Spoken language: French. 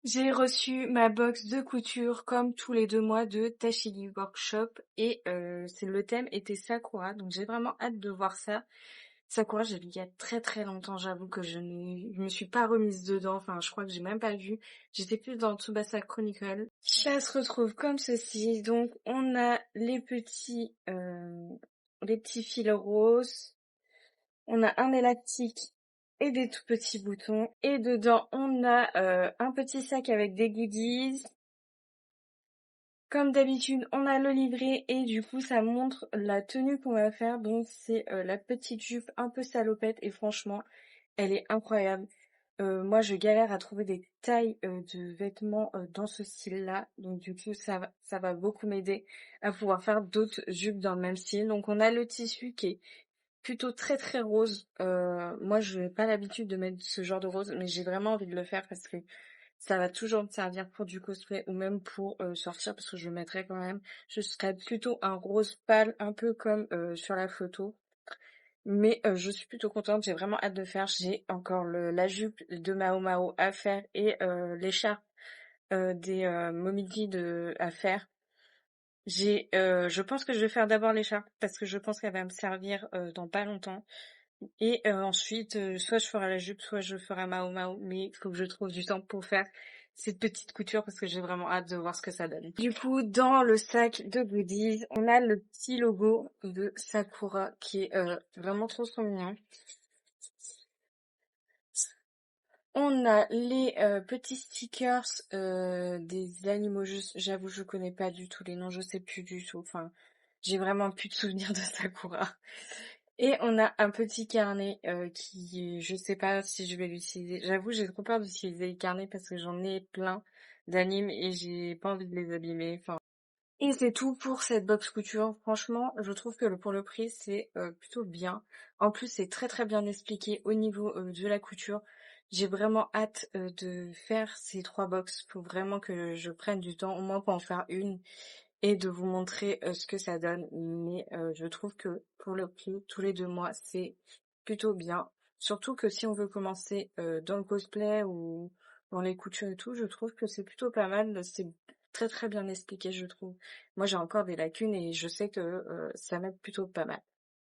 J'ai reçu ma box de couture comme tous les 2 mois de Tashigi Workshop et le thème était Sakura, donc j'ai vraiment hâte de voir ça. Sakura, j'ai vu il y a très très longtemps, j'avoue que je me suis pas remise dedans, enfin je crois que j'ai même pas vu. J'étais plus dans Tsubasa Chronicle. Ça se retrouve comme ceci, donc on a les petits fils roses, on a un élastique et des tout petits boutons. Et dedans, on a un petit sac avec des goodies. Comme d'habitude, on a le livret et du coup, ça montre la tenue qu'on va faire. Donc, c'est la petite jupe un peu salopette et franchement, elle est incroyable. Moi, je galère à trouver des tailles de vêtements dans ce style-là. Donc, du coup, ça va beaucoup m'aider à pouvoir faire d'autres jupes dans le même style. Donc, on a le tissu qui est plutôt très très rose. Moi, je n'ai pas l'habitude de mettre ce genre de rose, mais j'ai vraiment envie de le faire parce que ça va toujours me servir pour du cosplay ou même pour sortir parce que je le mettrai quand même. Je serais plutôt un rose pâle, un peu comme sur la photo. Mais je suis plutôt contente, j'ai vraiment hâte de faire. J'ai encore la jupe de Mao Mao à faire et l'écharpe des Momiji à faire. Je pense que je vais faire d'abord l'écharpe parce que je pense qu'elle va me servir dans pas longtemps. Et ensuite, soit je ferai la jupe, soit je ferai Mao Mao, mais il faut que je trouve du temps pour faire cette petite couture parce que j'ai vraiment hâte de voir ce que ça donne. Du coup, dans le sac de goodies, on a le petit logo de Sakura qui est vraiment trop trop mignon. On a les petits stickers des animaux. J'avoue, je connais pas du tout les noms, je sais plus du tout. Enfin, j'ai vraiment plus de souvenirs de Sakura. Et on a un petit carnet qui, je sais pas si je vais l'utiliser. J'avoue, j'ai trop peur d'utiliser les carnets parce que j'en ai plein d'animes et j'ai pas envie de les abîmer. Enfin. Et c'est tout pour cette box couture. Franchement, je trouve que pour le prix, c'est plutôt bien. En plus, c'est très très bien expliqué au niveau de la couture. J'ai vraiment hâte de faire ces 3 box. Faut vraiment que je prenne du temps, au moins pour en faire une et de vous montrer ce que ça donne. Mais je trouve que pour le prix, tous les 2 mois, c'est plutôt bien. Surtout que si on veut commencer dans le cosplay ou dans les coutures et tout, je trouve que c'est plutôt pas mal. C'est très très bien expliqué, je trouve. Moi, j'ai encore des lacunes et je sais que ça m'aide plutôt pas mal.